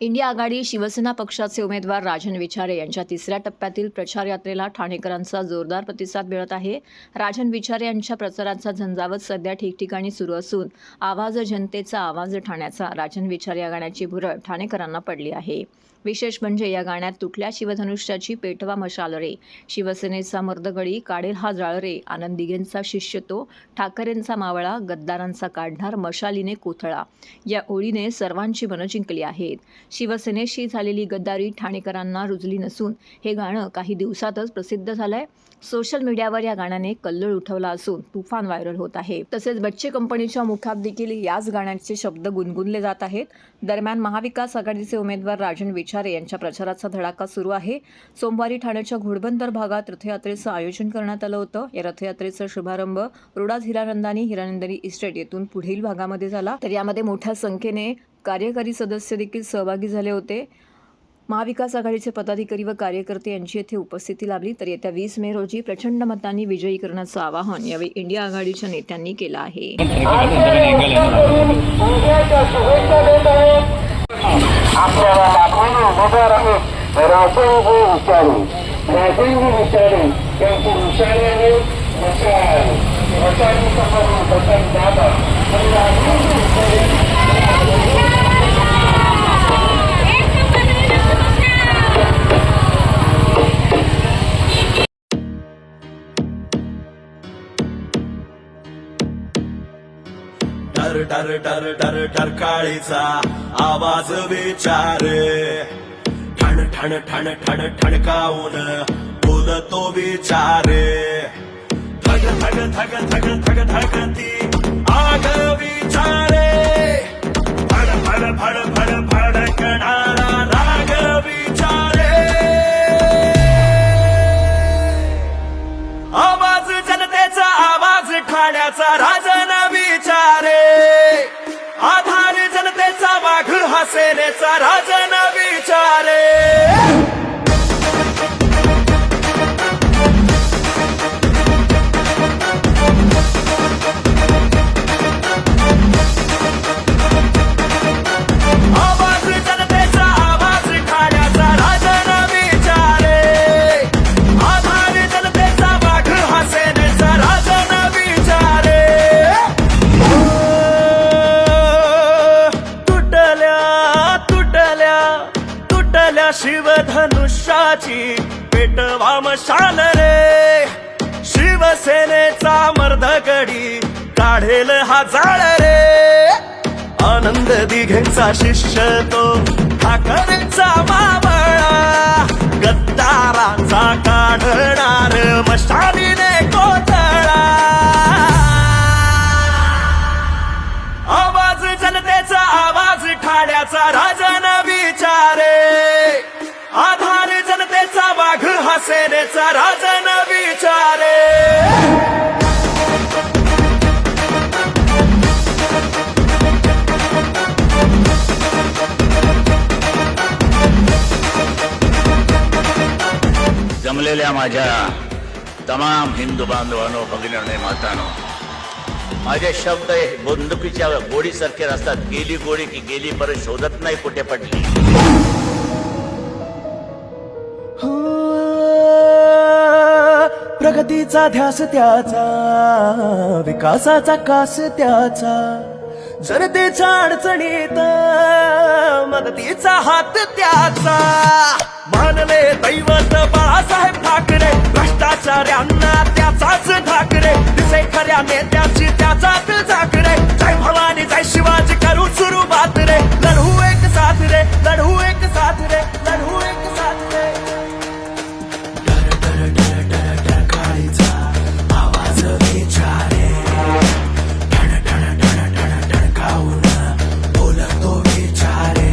India आघाडी शिवसेना पक्षाचे उमेदवार राजन विचारे यांच्या तिसऱ्या टप्प्यातील प्रचार यात्रेला ठाणेकरांचा जोरदार प्रतिसाद मिळत आहे. राजन विचारे यांच्या प्रचाराचा झंझावात सध्या ठिकठिकाणी सुरू असून आवाज जनतेचा आवाज ठाण्याचा राजन विचारे या गाण्याची भुरळ ठाणेकरांना पडली आहे. विशेष म्हणजे या गाण्यात तुटल्या शिवधनुष्याची पेटवा मशाल रे, शिवसेनेचा मर्दगडी काढेल हा जाळ रे, आनंद दिघेंचा शिष्य तो, ठाकरेंचा मावळा, गद्दारांचा काढणार मशालीने कोथळा या ओळीने सर्वांची मनं जिंकली आहेत. शिवसेनेशी झालेली गद्दारी ठाणेकरांना रुजली नसून हे गाणं काही दिवसातच प्रसिद्ध झालंय. सोशल मीडियावर या गाण्याने कल्लोळ उठवला असून तुफान व्हायरल होत आहे. तसेच बच्चे कंपनीच्या मुखात देखील याच गाण्याचे शब्द गुणगुणले जात आहेत. दरम्यान महाविकास आघाडीचे उमेदवार राजन विचारे यांच्या प्रचाराचा धडाका सुरू आहे. सोमवारी ठाण्याच्या घोडबंदर भागात रथयात्रेचं आयोजन करण्यात आलं होतं. या रथयात्रेचा शुभारंभ रुडाज हिरानंदानी इस्टेट येथून पुढील भागामध्ये झाला. तर यामध्ये मोठ्या संख्येने कार्यकारी सदस्य देखील सहभागी झाले होते. महाविकास आघाडीचे पदाधिकारी व कार्यकर्ते यांची येथे उपस्थिती लाभली. तर येत्या 20 मे रोजी प्रचंड मतांनी विजयी करण्याचं आवाहन यावेळी इंडिया आघाडीच्या नेत्यांनी केलं आहे. डर डर डर डर डरकाळीचा आवाज विचारे, ठण ठण ठण ठण ठणकावून बोलतो विचारे, धग धग धग धग धग धगती आग विचारे, फड फड फड फड फडकणारा राग विचारे, आवाज जनतेचा आवाज ठाण्याचा राजन विचारे, आधार जनतेचा वाघ हा सेनेचा राजन विचारे. आवाज जनतेचा आवाज ठाण्याचा राजन विचारे, आधार जनतेचा वाघ हा सेनेचा राजन विचारे. तुटल्या शिवधनुष्याची पेटवा मशाल रे, शिवसेनेचा मर्दगडी काढेल हा जाळ रे, आनंद दिघेंचा शिष्य तो, ठाकरेंचा मावळा, गद्दारांचा काढणार मशालीने कोथळा. आवाज जनतेचा आवाज ठाण्याचा राजन विचारे, आधार जनतेचा वाघ हा सेनेचा राजन विचारे. जमलेल्या माझ्या तमाम हिंदू बांधवांनो, भगिनींनो, मातांनो, माझे शब्द बंदुकीच्या गोडीसारखे असतात. गेली गोडी की गेली, परत शोधत नाही कुठे पडली. प्रगतीचा ध्यास त्याचा, विकासाचा कास त्याचा, जनतेच्या अडचणीत मदतीचा हात त्याचा. मानले दैवत बाळासाहेब ठाकरे, भ्रष्टाचार्यांना त्याचाच ठाकरे, दिसे खऱ्या नेत्याची त्याचाच झाकरे. जय भवानी जय शिवाजी करू सुरुवात रे, लढू एक साथ रे, लढू एक साथ रे, लढू एक साथ रे. डर डर डर डर डरकाळीचा आवाज विचारे, ठण ठण ठण ठण ठणकावून बोलतो विचारे,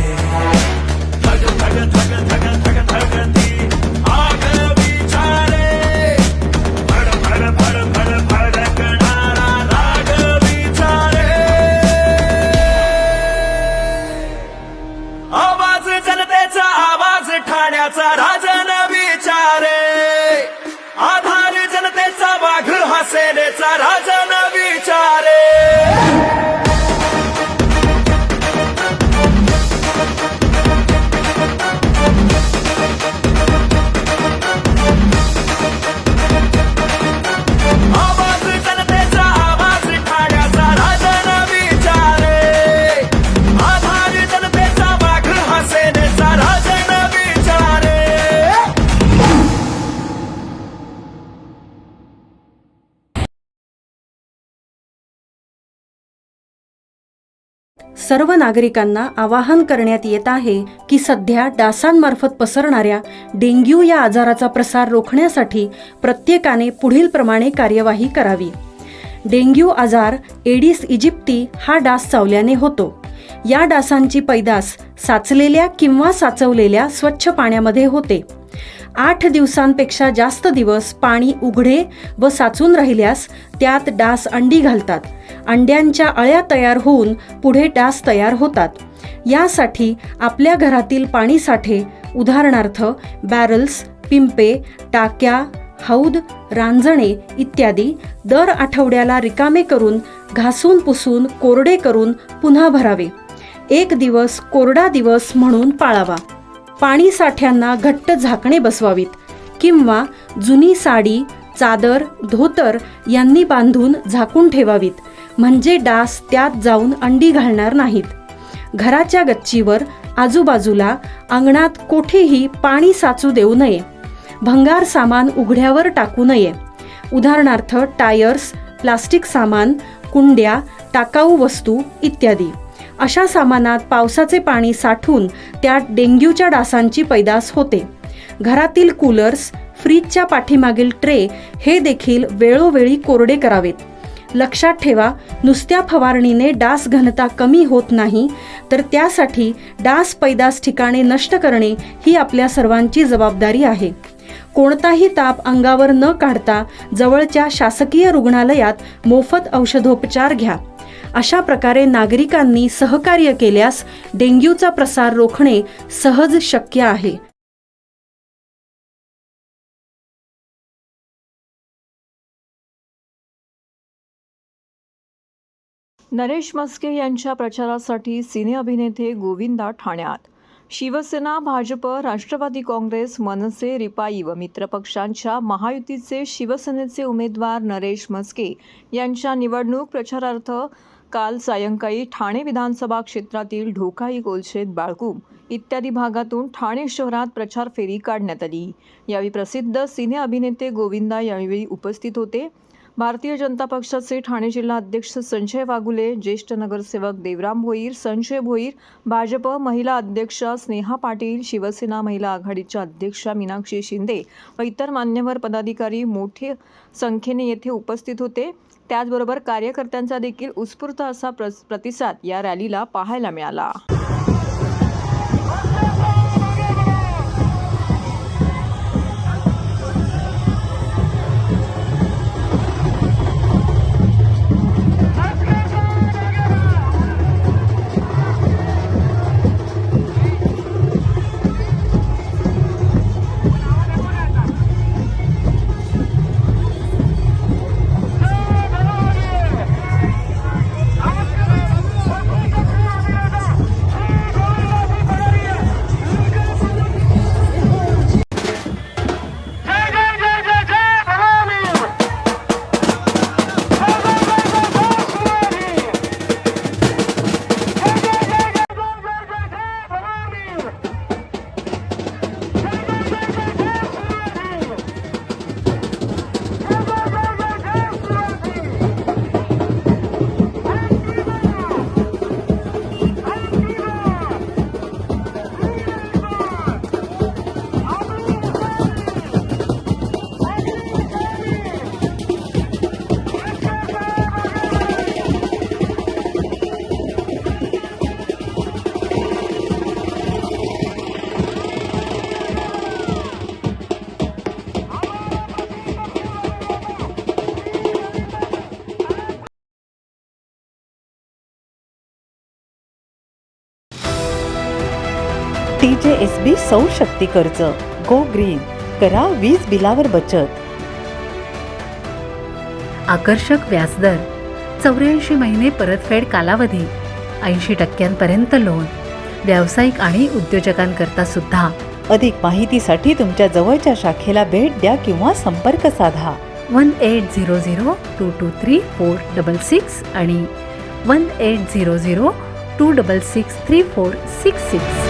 धग धग धग धग धग धगती आग विचारे, फड फड फड फड फडकणारा राग विचारे. आवाज जनतेचा आवाज ठाण्याचा राजन सर्व नागरिकांना आवाहन करण्यात येत आहे की सध्या डासांमार्फत पसरणाऱ्या डेंग्यू या आजाराचा प्रसार रोखण्यासाठी प्रत्येकाने पुढीलप्रमाणे कार्यवाही करावी. डेंग्यू आजार एडिस इजिप्ती हा डास चावल्याने होतो. या डासांची पैदास साचलेल्या किंवा साचवलेल्या स्वच्छ पाण्यामध्ये होते. 8 दिवसांपेक्षा जास्त दिवस पाणी उघडे व साचून राहिल्यास त्यात डास अंडी घालतात. अंड्यांच्या अळ्या तयार होऊन पुढे डास तयार होतात. यासाठी आपल्या घरातील पाणीसाठे उदाहरणार्थ बॅरल्स, पिंपे, टाक्या, हौद, रांजणे इत्यादी दर आठवड्याला रिकामे करून घासून पुसून कोरडे करून पुन्हा भरावे. 1 दिवस कोरडा दिवस म्हणून पाळावा. पाणी साठ्यांना घट्ट झाकणे बसवावीत किंवा जुनी साडी, चादर, धोतर यांनी बांधून झाकून ठेवावीत, म्हणजे डास त्यात जाऊन अंडी घालणार नाहीत. घराच्या गच्चीवर, आजूबाजूला, अंगणात कोठेही पाणी साचू देऊ नये. भंगार सामान उघड्यावर टाकू नये. उदाहरणार्थ टायर्स, प्लास्टिक सामान, कुंड्या, टाकाऊ वस्तू इत्यादी. अशा सामानात पावसाचे पाणी साठून त्यात डेंग्यूच्या डासांची पैदास होते. घरातील कूलर्स, फ्रीजच्या पाठीमागील ट्रे हे देखील वेळोवेळी कोरडे करावेत. लक्षात ठेवा, नुसत्या फवारणीने डास घनता कमी होत नाही, तर त्यासाठी डास पैदास ठिकाणे नष्ट करणे ही आपल्या सर्वांची जबाबदारी आहे. कोणताही ताप अंगावर न काढता जवळच्या शासकीय रुग्णालयात मोफत औषधोपचार घ्या. अशा प्रकारे नागरिकांनी सहकार्य केल्यास डेंग्यूचा प्रसार रोखणे सहज शक्य आहे. नरेश म्हस्के यांच्या प्रचारासाठी सिने अभिनेते गोविंदा ठाण्यात. शिवसेना, भाजप, राष्ट्रवादी काँग्रेस, मनसे, रिपाई व मित्रपक्षांच्या महायुतीचे शिवसेनेचे उमेदवार नरेश म्हस्के यांच्या निवडणूक प्रचारार्थ काल सायंकाळी ठाणे विधानसभा क्षेत्रातील ढोकाई, कोलशेत, बाळकूम इत्यादी भागातून ठाणे शहरात प्रचार फेरी काढण्यात आली. यावेळी प्रसिद्ध सिने अभिनेते गोविंदा यावेळी उपस्थित होते. भारतीय जनता पक्षाचे ठाणे जिल्हा अध्यक्ष संजय वाघुले, ज्येष्ठ नगरसेवक देवराम भोईर, संजय भोईर, भाजप महिला अध्यक्षा स्नेहा पाटील, शिवसेना महिला आघाडीच्या अध्यक्षा मीनाक्षी शिंदे व इतर मान्यवर पदाधिकारी मोठ्या संख्येने येथे उपस्थित होते. त्याचबरोबर कार्यकर्त्यांचा देखील उत्स्फूर्त असा प्रतिसाद या रॅलीला पाहायला मिळाला. TJSB सौर शक्ती कर्ज. Go green. करा वीज बिलावर बचत. आकर्षक व्याजदर, 84 महिने परतफेड कालावधी, 80% लोन. व्यावसायिक आणि उद्योजकांकरता सुद्धा. अधिक माहितीसाठी तुमच्या जवळच्या शाखेला भेट द्या किंवा संपर्क साधा. 1800-223-466 आणि 1800-266-3466.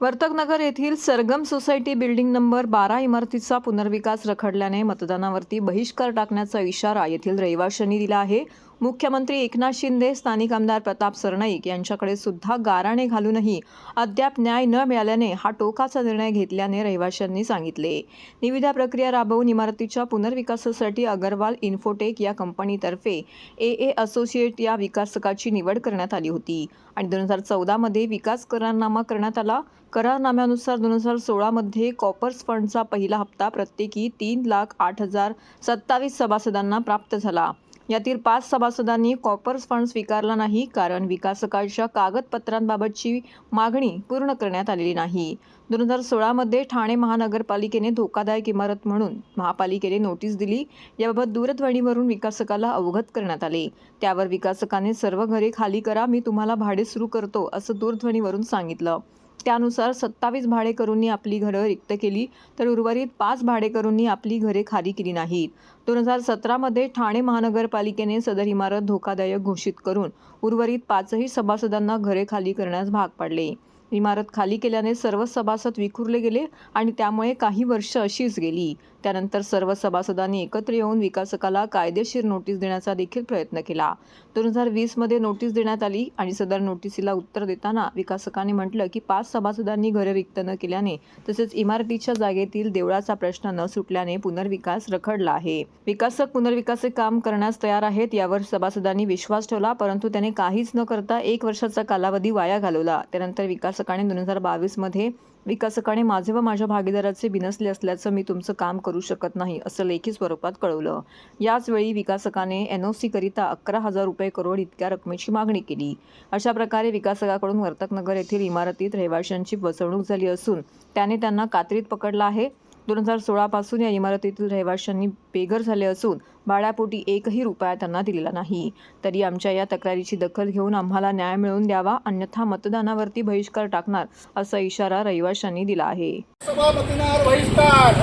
वर्तकनगर येथील सरगम सोसायटी बिल्डिंग नंबर 12 इमारतीचा पुनर्विकास रखडल्याने मतदानावरती बहिष्कार टाकण्याचा इशारा येथील रहिवाशांनी दिला आहे. मुख्यमंत्री एकनाथ शिंदे, स्थानिक आमदार प्रताप सरनाईक यांच्याकडे सुद्धा गाराणे घालूनही अद्याप न्याय न मिळाल्याने हा टोकाचा निर्णय घेतल्याने रहिवाशांनी सांगितले. निविदा प्रक्रिया राबवून इमारतीच्या पुनर्विकासासाठी अगरवाल इन्फोटेक या कंपनीतर्फे AA असोसिएट या विकासकाची निवड करण्यात आली होती आणि 2014 मध्ये विकास करारनामा करण्यात आला. करारनाम्यानुसार 2016 मध्ये कॉपर्स फंडचा पहिला हप्ता प्रत्येकी 3,08,027 सभासदांना प्राप्त झाला. यातील 5 सभासदांनी कॉपर्स फंड स्वीकारला नाही, कारण विकासकाच्या कागदपत्रांबाबतची मागणी पूर्ण करण्यात आलेली नाही. 2016 मध्ये ठाणे महानगरपालिकेने धोकादायक इमारत म्हणून महापालिकेने नोटीस दिली. याबाबत दूरध्वनीवरून विकासकाला अवगत करण्यात आले. त्यावर विकासकाने सर्व घरे खाली करा, मी तुम्हाला भाडे सुरू करतो असं दूरध्वनीवरून सांगितलं. त्यानुसार 27 भाडेकरूंनी आपली घरं रिक्त केली, तर उर्वरित 5 भाडेकरूंनी आपली घरे खाली केली नाहीत. 2017 मध्ये ठाणे महानगरपालिकेने सदर इमारत धोकादायक घोषित करून उर्वरित 5ही सभासदांना घरे खाली करण्यास भाग पाडले. इमारत खाली केल्याने सर्व सभासद विखुरले गेले आणि त्यामुळे काही वर्ष अशीच गेली. त्यानंतर सर्व सभासदांनी एकत्र येऊन विकासकाला कायदेशीर नोटीस देण्याचा देखील प्रयत्न केला. 2020 मध्ये नोटीस देण्यात आली आणि सदर नोटीसीला उत्तर देताना विकासकाने म्हटलं की 5 सभासदांनी घरे रिक्त न केल्याने तसेच इमारतीच्या जागेतील देवळाचा प्रश्न न सुटल्याने पुनर्विकास रखडला आहे. विकासक पुनर्विकासाचे काम करण्यास तयार आहेत यावर सभासदांनी विश्वास ठेवला, परंतु त्याने काहीच न करता 1 वर्षाचा कालावधी वाया घालवला. त्यानंतर विकासकाने 2022 मध्ये विकासकाने माझे व माझ्या भागीदाराचे बिनसले असल्याचं मी तुमचं काम करू शकत नाही असं लेखी स्वरूपात कळवलं. याचवेळी विकासकाने NOC करिता 11,000 रुपये करोड इतक्या रकमेची मागणी केली. अशा प्रकारे विकासकाकडून वर्तकनगर येथील इमारतीत रहिवाशांची फसवणूक झाली असून त्याने त्यांना कात्रीत पकडला आहे. 2016 पासून या इमारतीतील रहिवाशांनी बेघर झाले असून भाड्यापोटी 1ही रुपया त्यांना दिलेला नाही. तरी आमच्या या तक्रारीची दखल घेऊन आम्हाला न्याय मिळवून द्यावा, अन्यथा मतदानावरती बहिष्कार टाकणार असा इशारा रहिवाशांनी दिला आहे. सभापतींवर बहिष्कार,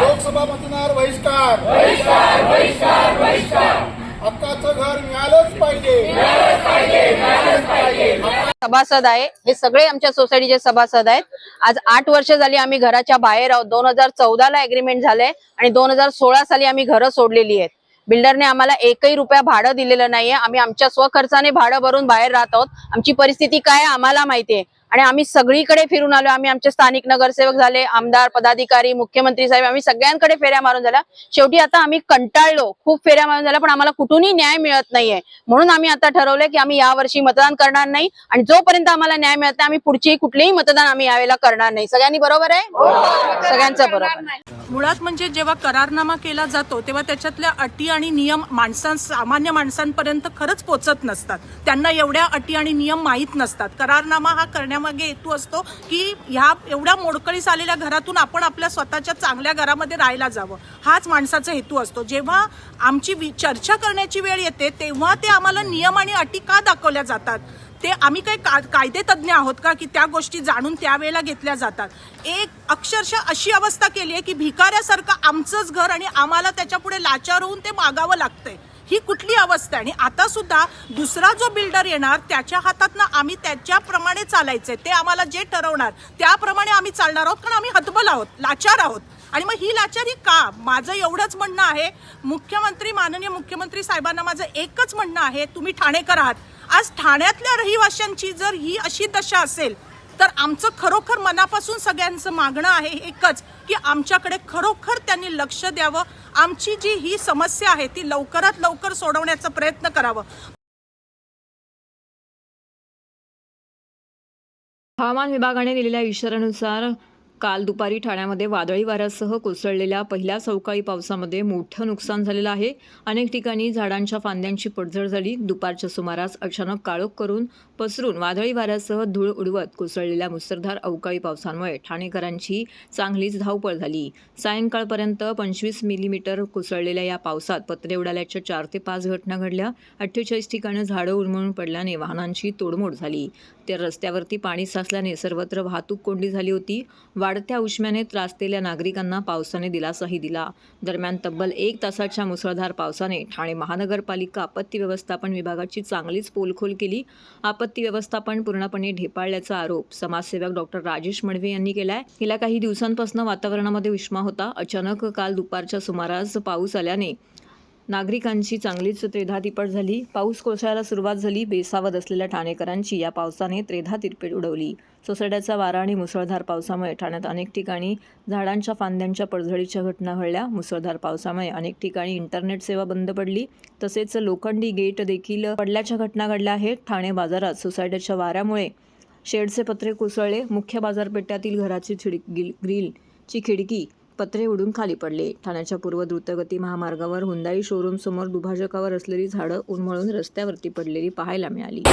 लोकसभा मतदानावर बहिष्कार, हक्काचं घर मिळालंच पाहिजे. सभासद आहे, हे सगळे आमच्या सोसायटीचे सभासद आहेत. आज 8 वर्ष झाली आम्ही घराच्या बाहेर आहोत. 2014ला एग्रीमेंट झालंय आणि 2016 साली आम्ही घरं सोडलेली आहेत. बिल्डरने आम्हाला 1ही रुपया भाडं दिलेलं नाहीये. आम्ही आमच्या स्वखर्चाने भाडं भरून बाहेर राहत आहोत. आमची परिस्थिती काय आम्हाला माहितीये आणि आम्ही सगळीकडे फिरून आलो. आम्ही आमचे स्थानिक नगरसेवक झाले, आमदार, पदाधिकारी, मुख्यमंत्री साहेब, आम्ही सगळ्यांकडे फेऱ्या मारून झाल्या. शेवटी आता आम्ही कंटाळलो, खूप फेऱ्या मारून झाल्या, पण आम्हाला कुठूनही न्याय मिळत नाहीये. म्हणून आम्ही आता ठरवलंय की आम्ही यावर्षी मतदान करणार नाही आणि जोपर्यंत आम्हाला न्याय मिळत नाही आम्ही पुढची कुठलेही मतदान आम्ही यावेळेला करणार नाही. सगळ्यांनी बरोबर आहे? सगळ्यांचं बरोबर. मुळात म्हणजे जेव्हा करारनामा केला जातो तेव्हा त्याच्यातल्या अटी आणि नियम सामान्य माणसांपर्यंत खरंच पोचत नसतात. त्यांना एवढ्या अटी आणि नियम माहीत नसतात. करारनामा हा करण्यामागे हेतू असतो की ह्या एवढ्या मोडकळीस आलेल्या घरातून आपण आपल्या स्वतःच्या चांगल्या घरामध्ये राहायला जावं, हाच माणसाचा हेतू असतो. जेव्हा आमची चर्चा करण्याची वेळ येते तेव्हा ते आम्हाला नियम आणि अटी का दाखवल्या जातात? ते आम्ही काही कायदे तज्ज्ञ आहोत का की त्या गोष्टी जाणून त्यावेळेला घेतल्या जातात? एक अक्षरशः अशी अवस्था केली आहे की भिकाऱ्यासारखं आमचंच घर आणि आम्हाला त्याच्यापुढे लाचार होऊन ते मागावं लागतंय. ही कुठली अवस्था आहे? आणि आता सुद्धा दुसरा जो बिल्डर येणार त्याच्या हातातनं आम्ही त्याच्याप्रमाणे चालायचंय. ते आम्हाला जे ठरवणार त्याप्रमाणे आम्ही चालणार आहोत, कारण आम्ही हतबल आहोत, लाचार आहोत. आणि मग ही लाचारी का? माझं एवढंच म्हणणं आहे, माननीय मुख्यमंत्री साहेबांना माझं एकच म्हणणं आहे, तुम्ही ठाणेकर आहात. आज ठाण्यातल्या रहिवाशांची जर ही अशी दशा असेल तर आमचं खरोखर मनापासून सगळ्यांचं मागणं आहे एकच की आमच्याकडे खरोखर त्यांनी लक्ष द्यावं. आमची जी ही समस्या आहे ती लवकरात लवकर सोडवण्याचा प्रयत्न करावं. हवामान विभागाने दिलेल्या इशाऱ्यानुसार काल दुपारी ठाण्यामध्ये वादळी वाऱ्यासह कोसळलेल्या पहिल्या अवकाळी पावसामध्ये मोठं नुकसान झालेलं आहे. अनेक ठिकाणी झाडांच्या फांद्यांची पडझड झाली. दुपारच्या सुमारास अचानक काळोख करून पसरून वादळी वाऱ्यासह धूळ उडवत कोसळलेल्या मुसळधार अवकाळी पावसामुळे ठाणेकरांची चांगलीच धावपळ झाली. सायंकाळपर्यंत 25 मिलीमीटर कोसळलेल्या या पावसात पत्रे उडाल्याच्या 4 ते 5 घटना घडल्या. 48 ठिकाणी झाडं उन्मळून पडल्याने वाहनांची तोडमोड झाली. तर रस्त्यावरती पाणी साचल्याने सर्वत्र वाहतूक कोंडी झाली होती. वाढत्या उष्म्याने त्रासलेल्या नागरिकांना पावसाने दिलासाही दिला. दरम्यान तब्बल 1 तासाच्या मुसळधार पावसाने ठाणे महानगरपालिका आपत्ती व्यवस्थापन विभागाची चांगलीच पोलखोल केली. आपत्ती व्यवस्थापन पूर्णपणे ढेपाळल्याचा आरोप समाजसेवक डॉक्टर राजेश मडवे यांनी केलाय. गेल्या काही दिवसांपासून वातावरणामध्ये उष्मा होता. अचानक काल दुपारच्या सुमारास पाऊस आल्याने नागरिकांची चांगलीच त्रेधा तिप्पट झाली. पाऊस कोसळायला सुरुवात झाली. बेसावध असलेल्या ठाणेकरांची या पावसाने त्रेधा तिप्पट उडवली. सोसाट्याचा वारा आणि मुसळधार पावसामुळे ठाण्यात अनेक ठिकाणी झाडांच्या फांद्यांच्या पडझडीच्या घटना घडल्या. मुसळधार पावसामुळे अनेक ठिकाणी इंटरनेट सेवा बंद पडली. तसेच लोखंडी गेट देखील पडल्याच्या घटना घडल्या आहेत. ठाणे बाजारात सोसायटीच्या वाऱ्यामुळे शेडचे पत्रे कोसळले. मुख्य बाजारपेठेतील घराची ग्रिलची खिडकी पत्रे उडून खाली पडले. ठाण्याच्या पूर्व द्रुतगती महामार्गावर हुंदाई शोरूम समोर दुभाजकावर असलेली झाडं उन्मळून रस्त्यावरती पडलेली पाहायला मिळाली.